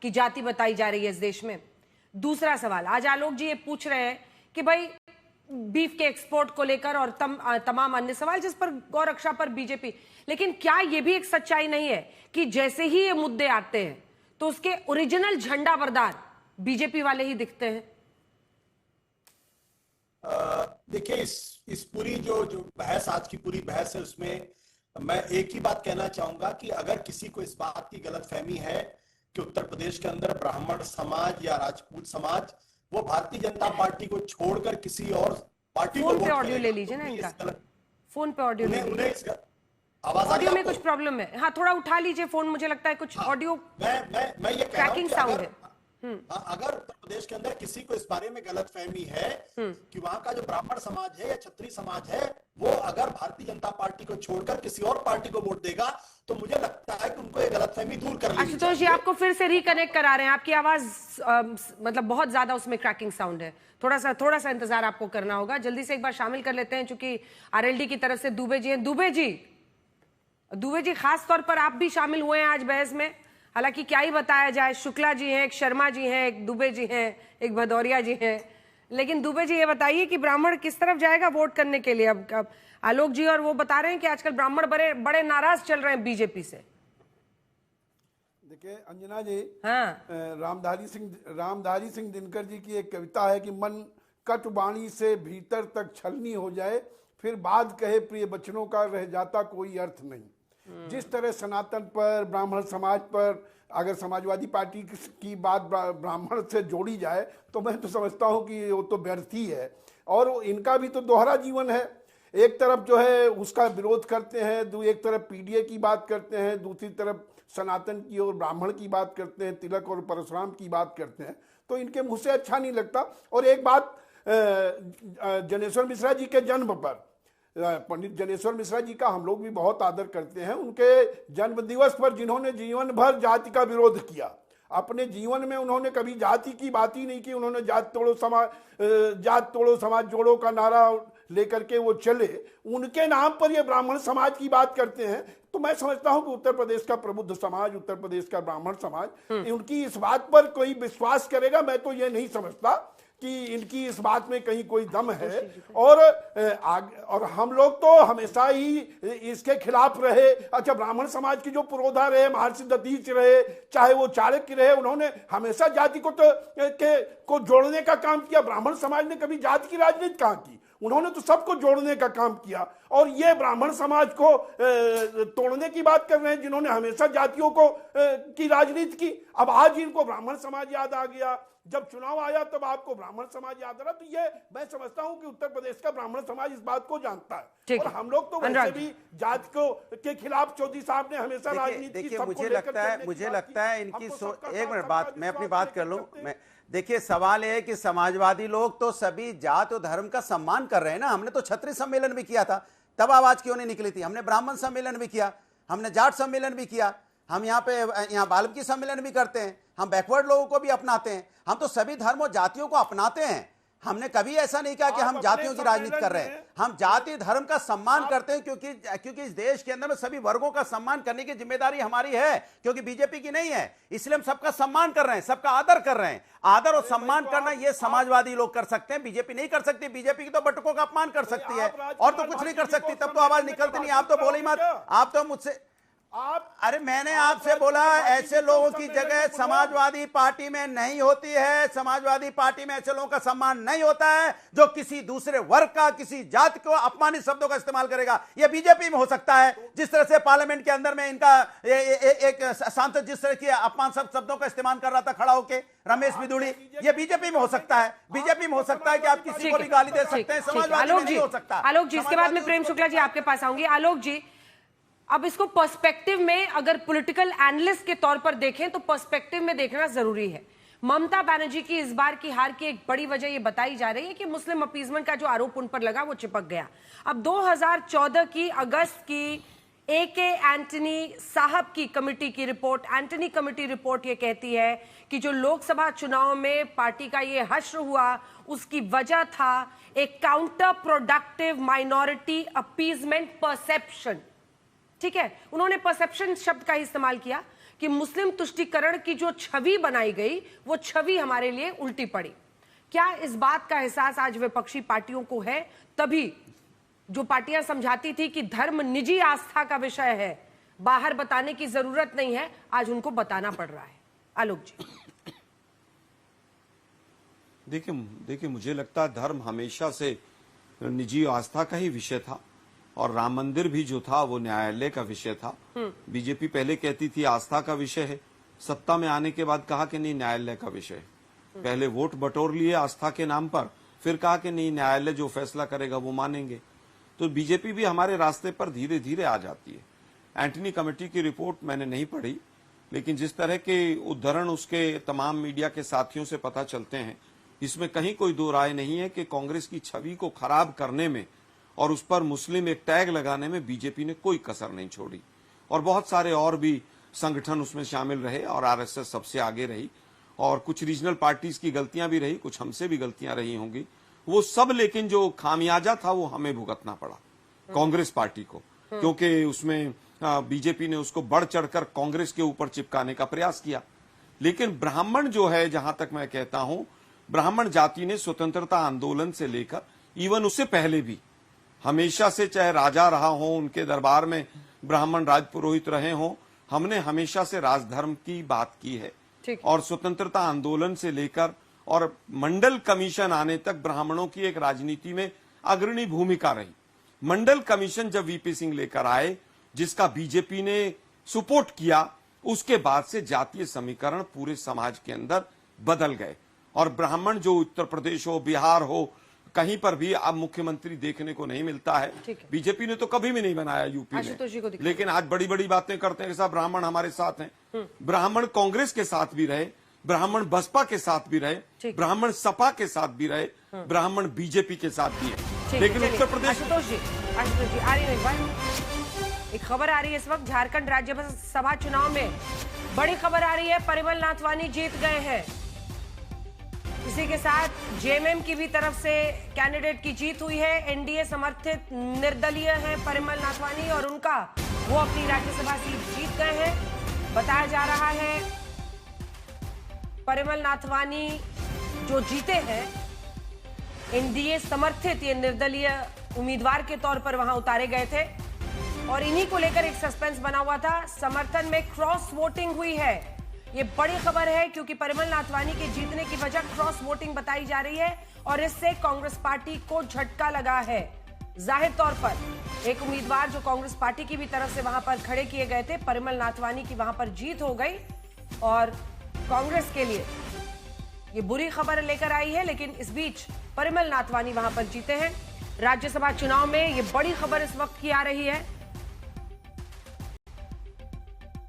की जाति बताई जा रही है इस देश में? दूसरा सवाल, आज आलोक जी ये पूछ रहे हैं कि भाई बीफ के एक्सपोर्ट को लेकर और तमाम अन्य सवाल जिस पर गौरक्षा पर बीजेपी, लेकिन क्या ये भी एक सच्चाई नहीं है कि जैसे ही ये मुद्दे आते हैं तो उसके ओरिजिनल झंडा बरदार बीजेपी वाले ही दिखते हैं? देखिए, इस पूरी जो बहस, आज की पूरी बहस है, उसमें मैं एक ही बात कहना चाहूंगा कि अगर किसी को इस बात की गलतफहमी है कि उत्तर प्रदेश के अंदर ब्राह्मण समाज या राजपूत समाज वो भारतीय जनता पार्टी को छोड़कर किसी और पार्टी को फोन पे ऑडियो ले लीजिए ना इनका, फोन पे ऑडियो ले लीजिए। ऑडियो में कुछ प्रॉब्लम है, हाँ थोड़ा उठा लीजिए फोन, मुझे लगता है कुछ ऑडियो मैं ये क्रैकिंग साउंड है। अगर उत्तर प्रदेश के अंदर किसी को इस बारे में गलतफहमी है कि वहां का जो ब्राह्मण समाज है या क्षत्रिय समाज है वो अगर भारतीय जनता पार्टी को छोड़कर किसी और पार्टी को वोट देगा, तो मुझे लगता है कि उनको ये गलतफहमी दूर कर लेनी चाहिए। आशुतोष जी, आपको फिर से रिकनेक्ट करा रहे हैं, आपकी आवाज मतलब बहुत ज्यादा उसमें क्रैकिंग साउंड है, थोड़ा सा इंतजार आपको करना होगा। जल्दी से एक बार शामिल कर लेते हैं, चूंकि आरएलडी की तरफ से दुबे जी हैं। दुबे जी खास तौर पर आप भी शामिल हुए हैं आज बहस में, हालांकि क्या ही बताया जाए, शुक्ला जी हैं, एक शर्मा जी हैं, एक दुबे जी हैं, एक भदौरिया जी हैं, लेकिन दुबे जी ये बताइए कि ब्राह्मण किस तरफ जाएगा वोट करने के लिए? अब आलोक जी और वो बता रहे हैं कि आजकल ब्राह्मण बड़े नाराज चल रहे हैं बीजेपी से। देखिए अंजना जी, हाँ, रामधारी सिंह दिनकर जी की एक कविता है कि मन कट वाणी से भीतर तक छलनी हो जाए, फिर बाद कहे प्रिय बचनों का रह जाता कोई अर्थ नहीं। जिस तरह सनातन पर, ब्राह्मण समाज पर अगर समाजवादी पार्टी की बात ब्राह्मण से जोड़ी जाए तो मैं तो समझता हूं कि वो तो व्यर्थ ही है, और इनका भी तो दोहरा जीवन है। एक तरफ जो है उसका विरोध करते हैं, एक तरफ पीडीए की बात करते हैं, दूसरी तरफ सनातन की और ब्राह्मण की बात करते हैं, तिलक और परशुराम की बात करते हैं, तो इनके मुंह से अच्छा नहीं लगता। और एक बात, जनेश्वर मिश्रा जी के जन्म पर, पंडित जनेश्वर मिश्रा जी का हम लोग भी बहुत आदर करते हैं, उनके जन्म दिवस पर जिन्होंने जीवन भर जाति का विरोध किया, अपने जीवन में उन्होंने कभी जाति की बात ही नहीं की, उन्होंने जात तोड़ो समाज जोड़ो का नारा लेकर के वो चले, उनके नाम पर ये ब्राह्मण समाज की बात करते हैं। तो मैं समझता हूं कि उत्तर प्रदेश का प्रबुद्ध समाज, उत्तर प्रदेश का ब्राह्मण समाज उनकी इस बात पर कोई विश्वास करेगा, मैं तो ये नहीं समझता कि इनकी इस बात में कहीं कोई दम है। और हम लोग तो हमेशा ही इसके खिलाफ रहे। अच्छा, ब्राह्मण समाज की जो पुरोधा रहे, महर्षि दधीच रहे, चाहे वो चाणक्य रहे, उन्होंने हमेशा जाति को जोड़ने का काम किया। ब्राह्मण समाज ने कभी जाति की राजनीति कहाँ की? उन्होंने तो सबको जोड़ने का काम किया, और ये ब्राह्मण समाज को तोड़ने की बात कर रहे हैं जिन्होंने हमेशा जातियों को की राजनीति की। अब आज इनको ब्राह्मण समाज याद आ गया, जब चुनाव आया तब आपको ब्राह्मण समाज याद आ रहा। तो ये मैं समझता हूं कि उत्तर प्रदेश का ब्राह्मण समाज इस बात को जानता है, और हम लोग तो वैसे भी जाति के खिलाफ चौधरी साहब ने हमेशा राजनीति की। मुझे लगता है इनकी एक मिनट बात, मैं अपनी बात कर लूं। देखिए, सवाल है कि समाजवादी लोग तो सभी जात और धर्म का सम्मान कर रहे हैं ना। हमने तो क्षत्रिय सम्मेलन भी किया था, तब आवाज क्यों नहीं निकली थी? हमने ब्राह्मण सम्मेलन भी किया, हमने जाट सम्मेलन भी किया, हम यहाँ वाल्मीकि सम्मेलन भी करते हैं, हम बैकवर्ड लोगों को भी अपनाते हैं, हम तो सभी धर्म और जातियों को अपनाते हैं। हमने कभी ऐसा नहीं कहा कि हम जातियों की राजनीति कर रहे हैं। हम जाति धर्म का सम्मान करते हैं, क्योंकि इस देश के अंदर में सभी वर्गों का सम्मान करने की जिम्मेदारी हमारी है, क्योंकि बीजेपी की नहीं है। इसलिए हम सबका सम्मान कर रहे हैं, सबका आदर कर रहे हैं। आदर और सम्मान करना ये समाजवादी लोग कर सकते हैं, बीजेपी नहीं कर सकती। बीजेपी की तो बटुकों का अपमान कर सकती है और तो कुछ नहीं कर सकती। तब तो आवाज निकलती नहीं। आप तो बोले ही मत, आप तो मुझसे अरे मैंने आपसे बोला ऐसे लोगों की जगह समाजवादी पार्टी में नहीं होती है। समाजवादी पार्टी में ऐसे लोगों का सम्मान नहीं होता है जो किसी दूसरे वर्ग का, किसी जाति को अपमानित शब्दों का इस्तेमाल करेगा। यह बीजेपी में हो सकता है, जिस तरह से पार्लियामेंट के अंदर में इनका एक सांसद जिस तरह की अपमान शब्दों का इस्तेमाल कर रहा था खड़ा होके, रमेश बिदुड़ी, ये बीजेपी में हो सकता है। बीजेपी में हो सकता है कि आप किसी को भी गाली दे सकते हैं, समाजवादी में नहीं हो सकता। आलोक जी, इसके बाद में प्रेम शुक्ला जी आपके पास आऊंगी। आलोक जी, अब इसको पर्सपेक्टिव में अगर पॉलिटिकल एनालिस्ट के तौर पर देखें तो पर्सपेक्टिव में देखना जरूरी है। ममता बनर्जी की इस बार की हार की एक बड़ी वजह यह बताई जा रही है कि मुस्लिम अपीजमेंट का जो आरोप उन पर लगा वो चिपक गया। अब 2014 की अगस्त की AK एंटनी साहब की कमेटी की रिपोर्ट, एंटनी कमेटी रिपोर्ट ये कहती है कि जो लोकसभा चुनाव में पार्टी का ये हश्र हुआ उसकी वजह था एक counter productive minority appeasement perception. ठीक है, उन्होंने परसेप्शन शब्द का इस्तेमाल किया कि मुस्लिम तुष्टीकरण की जो छवि बनाई गई वो छवि हमारे लिए उल्टी पड़ी। क्या इस बात का एहसास आज विपक्षी पार्टियों को है? तभी जो पार्टियां समझाती थी कि धर्म निजी आस्था का विषय है, बाहर बताने की जरूरत नहीं है, आज उनको बताना पड़ रहा है। आलोक जी, देखिए मुझे लगता है धर्म हमेशा से निजी आस्था का ही विषय था और राम मंदिर भी जो था वो न्यायालय का विषय था। बीजेपी पहले कहती थी आस्था का विषय है, सत्ता में आने के बाद कहा कि नहीं न्यायालय का विषय है। पहले वोट बटोर लिए आस्था के नाम पर, फिर कहा कि नहीं न्यायालय जो फैसला करेगा वो मानेंगे। तो बीजेपी भी हमारे रास्ते पर धीरे धीरे आ जाती है। एंटनी कमेटी की रिपोर्ट मैंने नहीं पढ़ी, लेकिन जिस तरह के उद्धरण उसके तमाम मीडिया के साथियों से पता चलते हैं, इसमें कहीं कोई दो राय नहीं है कि कांग्रेस की छवि को खराब करने में और उस पर मुस्लिम एक टैग लगाने में बीजेपी ने कोई कसर नहीं छोड़ी। और बहुत सारे और भी संगठन उसमें शामिल रहे और आरएसएस सबसे आगे रही और कुछ रीजनल पार्टीज की गलतियां भी रही, कुछ हमसे भी गलतियां रही होंगी, वो सब, लेकिन जो खामियाजा था वो हमें भुगतना पड़ा कांग्रेस पार्टी को, क्योंकि उसमें बीजेपी ने उसको बढ़ चढ़कर कांग्रेस के ऊपर चिपकाने का प्रयास किया। लेकिन ब्राह्मण जो है, जहां तक मैं कहता हूं, ब्राह्मण जाति ने स्वतंत्रता आंदोलन से लेकर इवन उससे पहले भी हमेशा से, चाहे राजा रहा हो, उनके दरबार में ब्राह्मण राजपुरोहित रहे हो, हमने हमेशा से राजधर्म की बात की है। और स्वतंत्रता आंदोलन से लेकर और मंडल कमीशन आने तक ब्राह्मणों की एक राजनीति में अग्रणी भूमिका रही। मंडल कमीशन जब वीपी सिंह लेकर आए, जिसका बीजेपी ने सपोर्ट किया, उसके बाद से जातीय समीकरण पूरे समाज के अंदर बदल गए और ब्राह्मण जो उत्तर प्रदेश हो, बिहार हो, कहीं पर भी अब मुख्यमंत्री देखने को नहीं मिलता है। बीजेपी ने तो कभी भी नहीं बनाया यूपी में, लेकिन आज बड़ी बड़ी बातें करते हैं कि साहब ब्राह्मण हमारे साथ हैं। ब्राह्मण कांग्रेस के साथ भी रहे, ब्राह्मण बसपा के साथ भी रहे, ब्राह्मण सपा के साथ भी रहे, ब्राह्मण बीजेपी के साथ भी है। लेकिन उत्तर प्रदेश, आशुतोष जी आ रही है एक खबर आ रही है इस वक्त झारखंड राज्यसभा चुनाव में, बड़ी खबर आ रही है, परिमल नाथवानी जीत गए हैं। इसी के साथ जेएमएम की भी तरफ से कैंडिडेट की जीत हुई है। एनडीए समर्थित निर्दलीय है परिमल नाथवानी और उनका वो अपनी राज्यसभा सीट जीत गए हैं। बताया जा रहा है परिमल नाथवानी जो जीते हैं, एनडीए समर्थित ये निर्दलीय उम्मीदवार के तौर पर वहां उतारे गए थे और इन्हीं को लेकर एक सस्पेंस बना हुआ था। समर्थन में क्रॉस वोटिंग हुई है। ये बड़ी खबर है क्योंकि परिमल नाथवानी के जीतने की वजह क्रॉस वोटिंग बताई जा रही है और इससे कांग्रेस पार्टी को झटका लगा है। जाहिर तौर पर एक उम्मीदवार जो कांग्रेस पार्टी की भी तरफ से वहां पर खड़े किए गए थे, परिमल नाथवानी की वहां पर जीत हो गई और कांग्रेस के लिए ये बुरी खबर लेकर आई है। लेकिन इस बीच परिमल नाथवानी वहां पर जीते हैं। राज्यसभा चुनाव में ये बड़ी खबर इस वक्त की आ रही है।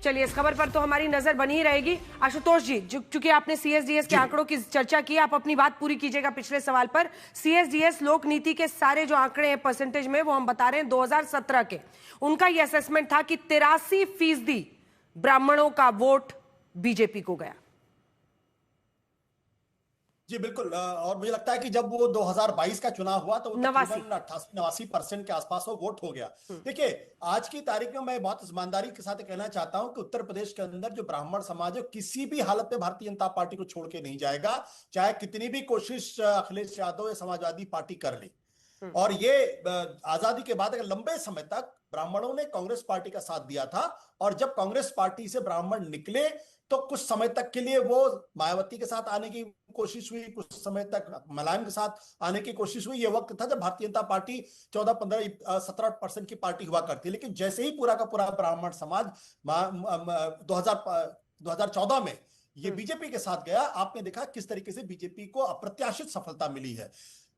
चलिए, इस खबर पर तो हमारी नजर बनी ही रहेगी। आशुतोष जी, चूंकि आपने सीएसडीएस के आंकड़ों की चर्चा की, आप अपनी बात पूरी कीजिएगा पिछले सवाल पर। सीएसडीएस लोक नीति के सारे जो आंकड़े हैं परसेंटेज में, वो हम बता रहे हैं 2017 के, उनका यह असेसमेंट था कि 83% ब्राह्मणों का वोट बीजेपी को गया। जी बिल्कुल, और मुझे लगता है कि जब वो 2022 का चुनाव हुआ तो वो तकरीबन 88-89% के आसपास वो वोट हो गया। देखिए, आज की तारीख में मैं बहुत ईमानदारी के साथ कहना चाहता हूं कि उत्तर प्रदेश के अंदर जो ब्राह्मण समाज है किसी भी हालत में भारतीय जनता पार्टी को छोड़ के नहीं जाएगा, चाहे कितनी भी कोशिश अखिलेश यादव या समाजवादी पार्टी कर ले। और ये आजादी के बाद अगर लंबे समय तक ब्राह्मणों ने कांग्रेस पार्टी का साथ दिया था, और जब कांग्रेस पार्टी से ब्राह्मण निकले तो कुछ समय तक के लिए वो मायावती के साथ आने की कोशिश हुई, कुछ समय तक मुलायम के साथ आने की कोशिश हुई। ये वक्त था जब भारतीय जनता पार्टी 14, 15, 17% की पार्टी हुआ करती। लेकिन जैसे ही पूरा का पूरा ब्राह्मण समाज 2014 में ये बीजेपी के साथ गया, आपने देखा किस तरीके से बीजेपी को अप्रत्याशित सफलता मिली है।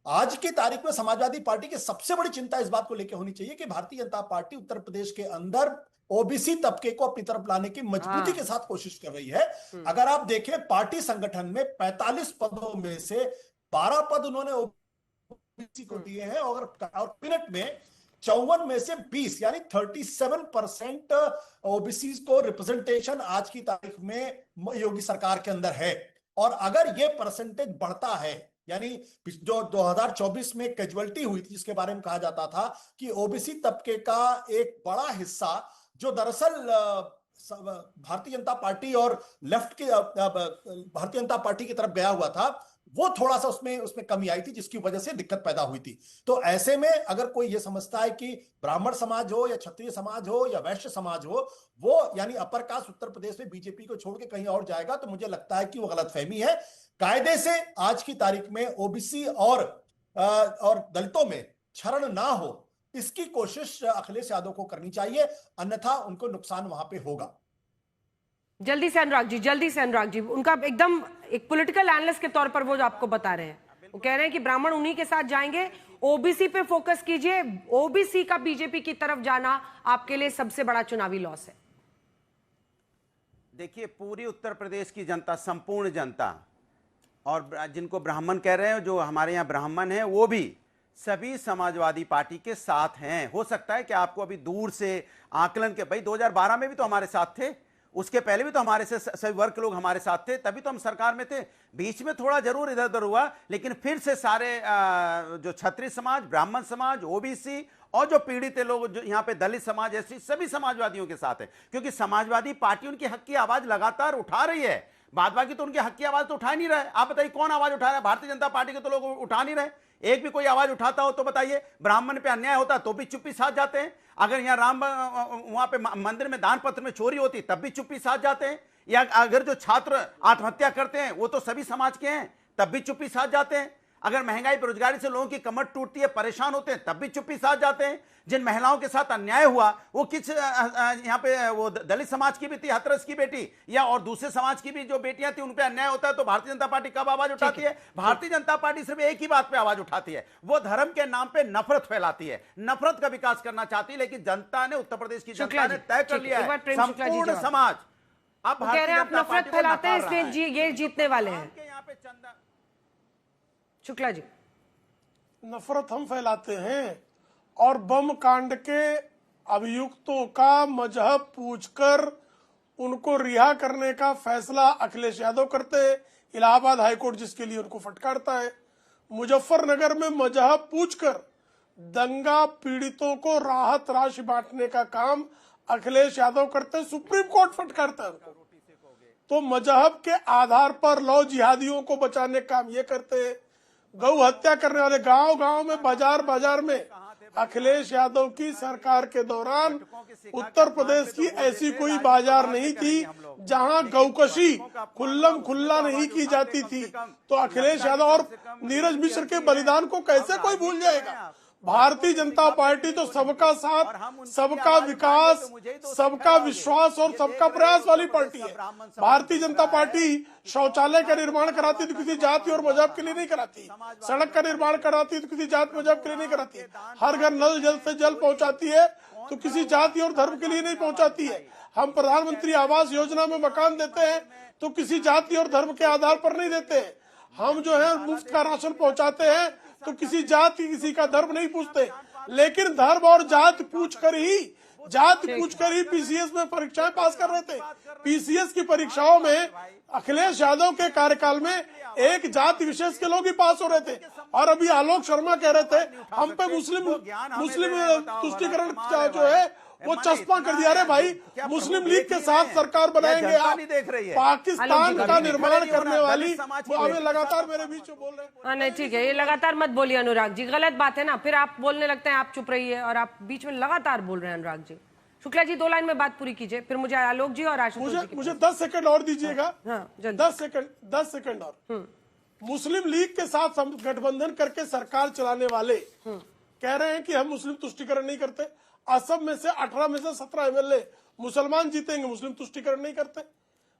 आज की तारीख में समाजवादी पार्टी की सबसे बड़ी चिंता इस बात को लेकर होनी चाहिए कि भारतीय जनता पार्टी उत्तर प्रदेश के अंदर ओबीसी तबके को अपनी तरफ लाने की मजबूती के साथ कोशिश कर रही है। अगर आप देखें, पार्टी संगठन में 45 पदों में से 12 पद उन्होंने ओबीसी को दिए हैं, और कैबिनेट में 54 में से 20 यानी 37% ओबीसी को रिप्रेजेंटेशन आज की तारीख में योगी सरकार के अंदर है। और अगर ये परसेंटेज बढ़ता है, यानी जो 2024 में कैजुअलिटी हुई थी जिसके बारे में कहा जाता था कि ओबीसी तबके का एक बड़ा हिस्सा जो दरअसल भारतीय जनता पार्टी और लेफ्ट के भारतीय जनता पार्टी की तरफ गया हुआ था, वो थोड़ा सा उसमें कमी आई थी, जिसकी वजह से दिक्कत पैदा हुई थी। तो ऐसे में अगर कोई ये समझता है कि ब्राह्मण समाज हो या क्षत्रिय समाज हो या वैश्य समाज हो, वो यानी अपर कास्ट उत्तर प्रदेश में बीजेपी को छोड़ के कहीं और जाएगा, तो मुझे लगता है कि वो गलतफहमी है। कायदे से आज की तारीख में ओबीसी और दलितों में क्षरण ना हो, इसकी कोशिश अखिलेश यादव को करनी चाहिए, अन्यथा उनको नुकसान वहां पे होगा। जल्दी से अनुराग जी, उनका एकदम एक पॉलिटिकल एनालिस्ट के तौर पर वो जो आपको बता रहे हैं, वो कह रहे हैं कि ब्राह्मण उन्हीं के साथ जाएंगे, ओबीसी पे फोकस कीजिए, ओबीसी का बीजेपी की तरफ जाना आपके लिए सबसे बड़ा चुनावी लॉस है। देखिए, पूरी उत्तर प्रदेश की जनता, संपूर्ण जनता, और जिनको ब्राह्मण कह रहे हैं, जो हमारे यहाँ ब्राह्मण हैं, वो भी सभी समाजवादी पार्टी के साथ हैं। हो सकता है कि आपको अभी दूर से आकलन के, भाई 2012 में भी तो हमारे साथ थे, उसके पहले भी तो हमारे से सभी वर्ग के लोग हमारे साथ थे, तभी तो हम सरकार में थे। बीच में थोड़ा जरूर इधर उधर हुआ, लेकिन फिर से सारे जो क्षत्रिय समाज, ब्राह्मण समाज, ओबीसी और जो पीड़ित लोग, जो यहाँ पे दलित समाज, ऐसी सभी समाजवादियों के साथ है, क्योंकि समाजवादी पार्टी उनकी हक की आवाज लगातार उठा रही है। बाद बाकी तो उनकी हक की आवाज तो उठा नहीं रहे। आप बताइए कौन आवाज उठा रहा है? भारतीय जनता पार्टी के तो लोग उठा नहीं रहे। एक भी कोई आवाज उठाता हो तो बताइए। ब्राह्मण पे अन्याय होता तो भी चुप्पी साथ जाते हैं। अगर यहाँ राम वहां पे मंदिर में दान पत्र में चोरी होती तब भी चुप्पी साथ जाते हैं। या अगर जो छात्र आत्महत्या करते हैं वो तो सभी समाज के हैं, तब भी चुप्पी साथ जाते हैं। अगर महंगाई बेरोजगारी से लोगों की कमर टूटती है, परेशान होते हैं, तब भी चुप्पी साथ जाते हैं। जिन महिलाओं के साथ अन्याय हुआ वो किस यहाँ पे वो दलित समाज की भी थी, हाथरस की बेटी, या और दूसरे समाज की भी जो बेटियां थी, उन पे अन्याय होता है तो भारतीय जनता पार्टी कब आवाज उठाती है? भारतीय जनता पार्टी सिर्फ एक ही बात पे आवाज उठाती है, वो धर्म के नाम पे नफरत फैलाती है, नफरत का विकास करना चाहती है। लेकिन जनता ने, उत्तर प्रदेश की जनता ने तय कर लिया है, संपूर्ण समाज अब नफरत फैलाते हैं, इसलिए ये जीतने वाले हैं। यहाँ पे चंदा शुक्ला जी, नफरत हम फैलाते हैं और बम कांड के अभियुक्तों का मजहब पूछकर उनको रिहा करने का फैसला अखिलेश यादव करते हैं। इलाहाबाद हाईकोर्ट जिसके लिए उनको फटकारता है। मुजफ्फरनगर में मजहब पूछकर दंगा पीड़ितों को राहत राशि बांटने का काम अखिलेश यादव करते हैं, सुप्रीम कोर्ट फटकारता है उनको। तो मजहब के आधार पर लौ जिहादियों को बचाने का काम ये करते हैं। गौ हत्या करने वाले गांव गांव में, बाजार बाजार में अखिलेश यादव की सरकार के दौरान उत्तर प्रदेश की ऐसी कोई बाजार नहीं थी जहां गौकशी खुल्लम खुल्ला नहीं की जाती थी। तो अखिलेश यादव और नीरज मिश्र के बलिदान को कैसे कोई भूल जाएगा? भारतीय जनता पार्टी तो सबका साथ, सबका विकास, सबका विश्वास और सबका प्रयास वाली पार्टी है। भारतीय जनता पार्टी शौचालय का निर्माण कराती तो किसी जाति और मजहब के लिए नहीं कराती, सड़क का निर्माण कराती तो किसी जाति मजहब के लिए नहीं कराती, हर घर नल जल से जल पहुंचाती है तो किसी जाति और धर्म के लिए नहीं पहुंचाती है। हम प्रधानमंत्री आवास योजना में मकान देते हैं तो किसी जाति और धर्म के आधार पर नहीं देते हैं। हम जो है मुफ्त का राशन पहुंचाते हैं तो किसी जाति, किसी का धर्म नहीं पूछते, लेकिन धर्म और जाति पूछ कर ही जाति पूछकर ही पीसीएस में परीक्षाएं पास कर रहे थे। पीसीएस की परीक्षाओं में अखिलेश यादव के कार्यकाल में एक जाति विशेष के लोग ही पास हो रहे थे। और अभी आलोक शर्मा कह रहे थे हम पे मुस्लिम तुष्टीकरण जो है वो चस्पा कर दिया। अरे भाई, मुस्लिम लीग के साथ सरकार बनाएंगे आप, पाकिस्तान का निर्माण करने वाली हमें लगातार मेरे बीच में बोल रहे हैं। हाँ नहीं ठीक है, ये लगातार मत बोलिए अनुराग जी, गलत बात है ना। फिर आप बोलने लगते हैं आप चुप रहिए और आप बीच में लगातार बोल रहे हैं अनुराग जी। शुक्ला जी 2 लाइन में बात पूरी कीजिए, फिर मुझे आलोक जी और आशुतोष जी मुझे 10 सेकंड और दीजिएगा। हाँ, 10 सेकंड और। मुस्लिम लीग के साथ गठबंधन करके सरकार चलाने वाले कह रहे हैं कि हम मुस्लिम तुष्टीकरण नहीं करते। असम में से 18 में से 17 एमएलए मुसलमान जीतेंगे, मुस्लिम तुष्टीकरण नहीं करते।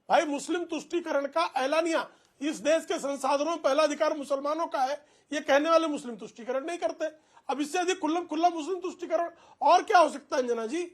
भाई, मुस्लिम तुष्टीकरण का ऐलानिया, इस देश के संसाधनों में पहला अधिकार मुसलमानों का है, ये कहने वाले मुस्लिम तुष्टीकरण नहीं करते। अब इससे अधिक खुल्लम मुस्लिम तुष्टीकरण और क्या हो सकता है अंजना जी?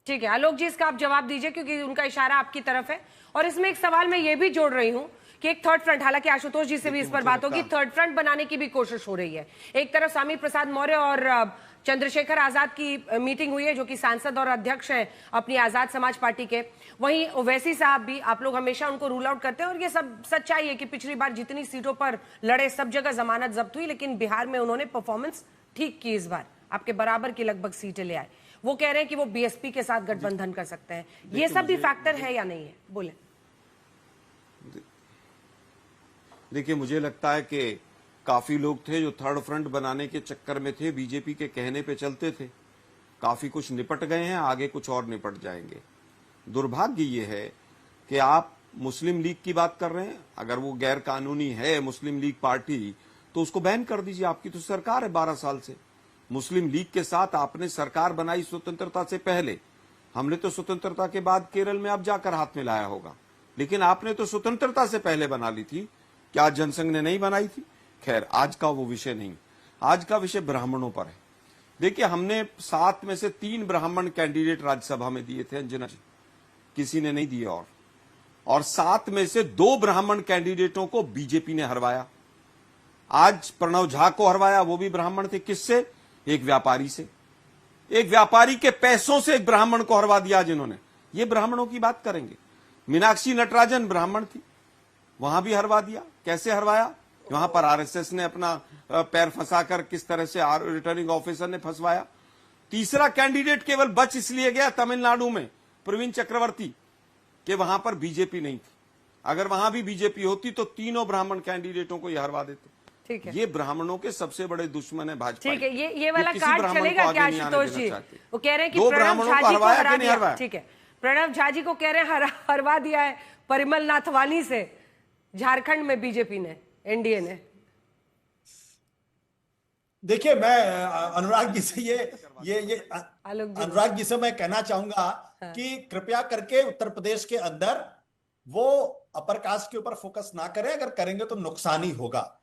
ठीक है आलोक जी, इसका आप जवाब दीजिए क्योंकि उनका इशारा आपकी तरफ है। और इसमें एक सवाल मैं ये भी जोड़ रही हूँ कि एक थर्ड फ्रंट, हालांकि आशुतोष जी से भी इस पर बात होगी, थर्ड फ्रंट बनाने की भी कोशिश हो रही है। एक तरफ स्वामी प्रसाद मौर्य और चंद्रशेखर आजाद की मीटिंग हुई है, जो कि सांसद और अध्यक्ष हैं अपनी आजाद समाज पार्टी के। वहीं ओवैसी साहब भी, आप लोग हमेशा उनको रूल आउट करते हैं और ये सब सच्चाई है कि पिछली बार जितनी सीटों पर लड़े सब जगह जमानत जब्त हुई, लेकिन बिहार में उन्होंने परफॉर्मेंस ठीक की। इस बार आपके बराबर की लगभग सीटें ले आए। वो कह रहे हैं कि वो बीएसपी के साथ गठबंधन कर सकते हैं। ये सब भी फैक्टर है या नहीं है, बोले। देखिए, मुझे लगता है कि काफी लोग थे जो थर्ड फ्रंट बनाने के चक्कर में थे, बीजेपी के कहने पे चलते थे। काफी कुछ निपट गए हैं, आगे कुछ और निपट जाएंगे। दुर्भाग्य ये है कि आप मुस्लिम लीग की बात कर रहे हैं। अगर वो गैर कानूनी है मुस्लिम लीग पार्टी, तो उसको बैन कर दीजिए। आपकी तो सरकार है 12 साल से। मुस्लिम लीग के साथ आपने सरकार बनाई स्वतंत्रता से पहले। हमने तो स्वतंत्रता के बाद केरल में अब जाकर हाथ मिलाया होगा, लेकिन आपने तो स्वतंत्रता से पहले बना ली थी। क्या जनसंघ ने नहीं बनाई थी? खैर, आज का वो विषय नहीं। आज का विषय ब्राह्मणों पर है। देखिए, हमने 7 में से 3 ब्राह्मण कैंडिडेट राज्यसभा में दिए थे अंजना जी, किसी ने नहीं दिए। और 7 में से 2 ब्राह्मण कैंडिडेटों को बीजेपी ने हरवाया। आज प्रणव झा को हरवाया, वो भी ब्राह्मण थे। किससे? एक व्यापारी से। एक व्यापारी के पैसों से एक ब्राह्मण को हरवा दिया जिन्होंने। ये ब्राह्मणों की बात करेंगे। मीनाक्षी नटराजन ब्राह्मण थी, वहां भी हरवा दिया। कैसे हरवाया? वहां पर आरएसएस ने अपना पैर फंसाकर किस तरह से रिटर्निंग ऑफिसर ने फंसवाया। तीसरा कैंडिडेट केवल बच इसलिए गया तमिलनाडु में, प्रवीण चक्रवर्ती, कि वहां पर बीजेपी नहीं थी। अगर वहां भी बीजेपी होती तो तीनों ब्राह्मण कैंडिडेटों को यह हरवा देते। ठीक है, ये ब्राह्मणों के सबसे बड़े दुश्मन है भाजपा। ठीक है, ये वाला कार्ड चलेगा क्या आशुतोष जी? वो कह रहे हैं कि प्रणव झा जी को हरा दिया। ठीक है, प्रणव झा जी को कह रहे हैं हरवा दिया है परिमल नाथवानी से झारखंड में बीजेपी ने, एनडीए ने। देखिए, मैं अनुराग जी से ये अनुराग जी से मैं कहना चाहूंगा कि कृपया करके उत्तर प्रदेश के अंदर वो अपर कास्ट के ऊपर फोकस ना करें। अगर करेंगे तो नुकसान ही होगा।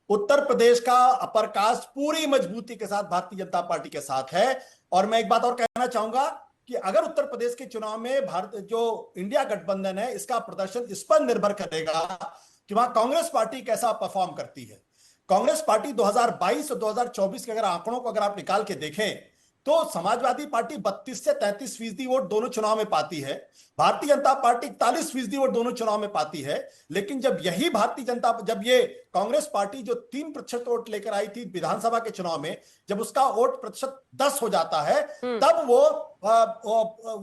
उत्तर प्रदेश का अपर कास्ट पूरी मजबूती के साथ भारतीय जनता पार्टी के साथ है। और मैं एक बात और कहना चाहूंगा कि अगर उत्तर प्रदेश के चुनाव में भारत जो इंडिया गठबंधन है, इसका प्रदर्शन इस पर निर्भर करेगा कि वहां कांग्रेस पार्टी कैसा परफॉर्म करती है। कांग्रेस पार्टी 2022 और 2024 के अगर आंकड़ों को अगर आप निकाल के देखें तो समाजवादी पार्टी 32 से 33% वोट दोनों चुनाव में पाती है। भारतीय जनता पार्टी 41% वोट दोनों चुनाव में पाती है। लेकिन जब ये कांग्रेस पार्टी जो 3% वोट लेकर आई थी विधानसभा के चुनाव में, जब उसका वोट प्रतिशत 10 हो जाता है, तब वो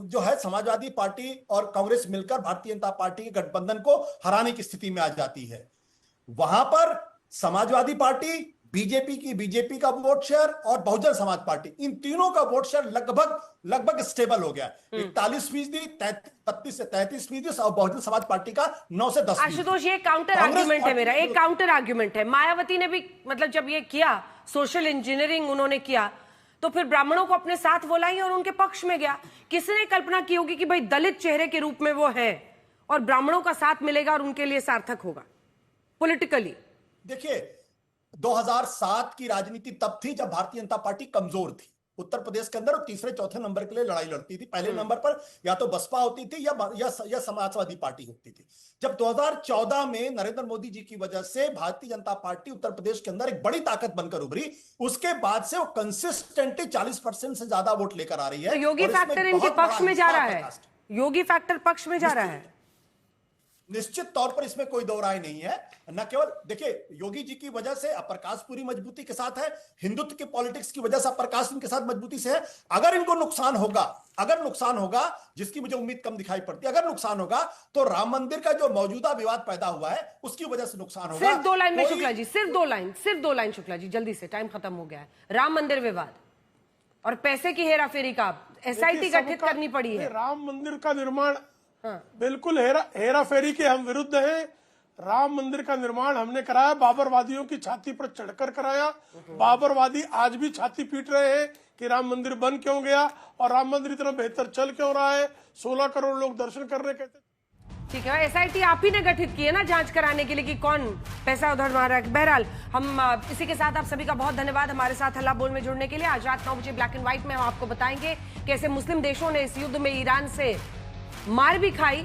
जो है समाजवादी पार्टी और कांग्रेस मिलकर भारतीय जनता पार्टी के गठबंधन को हराने की स्थिति में आ जाती है। वहां पर समाजवादी पार्टी, बीजेपी का वोट शेयर और बहुजन समाज पार्टी, इन तीनों का वोट शेयर लगभग स्टेबल हो गया। 41%, 32 से 33% और बहुजन समाज पार्टी का 9 से 10%। आशुतोष, ये काउंटर आर्ग्यूमेंट है मेरा, एक काउंटर आर्ग्यूमेंट है। मायावती ने भी मतलब जब ये किया, सोशल इंजीनियरिंग उन्होंने किया, तो फिर ब्राह्मणों को अपने साथ वो लाई और उनके पक्ष में गया। किसने कल्पना की होगी कि भाई दलित चेहरे के रूप में वो है और ब्राह्मणों का साथ मिलेगा और उनके लिए सार्थक होगा पॉलिटिकली? देखिए, 2007 की राजनीति तब थी जब भारतीय जनता पार्टी कमजोर थी। उत्तर प्रदेश के अंदर, और तीसरे चौथे नंबर के लिए लड़ाई लड़ती थी। पहले नंबर पर या तो बसपा होती थी या समाजवादी पार्टी होती थी। जब 2014 में नरेंद्र मोदी जी की वजह से भारतीय जनता पार्टी उत्तर प्रदेश के अंदर एक बड़ी ताकत बनकर उभरी, उसके बाद से वो कंसिस्टेंटली 40% से ज्यादा वोट लेकर आ रही है। तो योगी फैक्टर इनके पक्ष में जा रहा है, योगी फैक्टर पक्ष में जा रहा है। निश्चित तौर पर इसमें कोई दो राय नहीं है। न केवल देखिए, योगी जी की वजह से प्रकाश पूरी मजबूती के साथ है, हिंदुत्व की पॉलिटिक्स की वजह से प्रकाश इनके साथ मजबूती से है। अगर इनको नुकसान होगा, जिसकी मुझे उम्मीद कम दिखाई पड़ती है, अगर नुकसान होगा तो राम मंदिर का जो मौजूदा विवाद पैदा हुआ है उसकी वजह से नुकसान होगा। सिर्फ 2 लाइन में शुक्ला जी, सिर्फ दो लाइन शुक्ला जी, जल्दी से, टाइम खत्म हो गया है। राम मंदिर विवाद और पैसे की हेराफेरी का SIT गठित करनी पड़ी है। राम मंदिर का निर्माण बिल्कुल हेरा फेरी के हम विरुद्ध हैं। राम मंदिर का निर्माण हमने कराया, बाबरवादियों की छाती पर चढ़कर कराया। बाबरवादी आज भी छाती पीट रहे हैं कि राम मंदिर बन क्यों गया और राम मंदिर इतना बेहतर चल क्यों रहा है। 16 करोड़ लोग दर्शन करने कहते। ठीक है, SIT आप ही ने गठित की है ना जांच कराने के लिए कि कौन पैसा उधर मार रहा है। बहरहाल हम इसी के साथ आप सभी का बहुत धन्यवाद हमारे साथ हल्ला बोल में जुड़ने के लिए। आज रात 9 बजे ब्लैक एंड व्हाइट में हम आपको बताएंगे कैसे मुस्लिम देशों ने इस युद्ध में ईरान से मार भी खाई,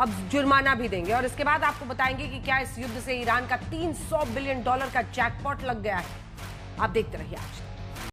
अब जुर्माना भी देंगे, और इसके बाद आपको बताएंगे कि क्या इस युद्ध से ईरान का $300 बिलियन का जैकपॉट लग गया है। आप देखते रहिए आज।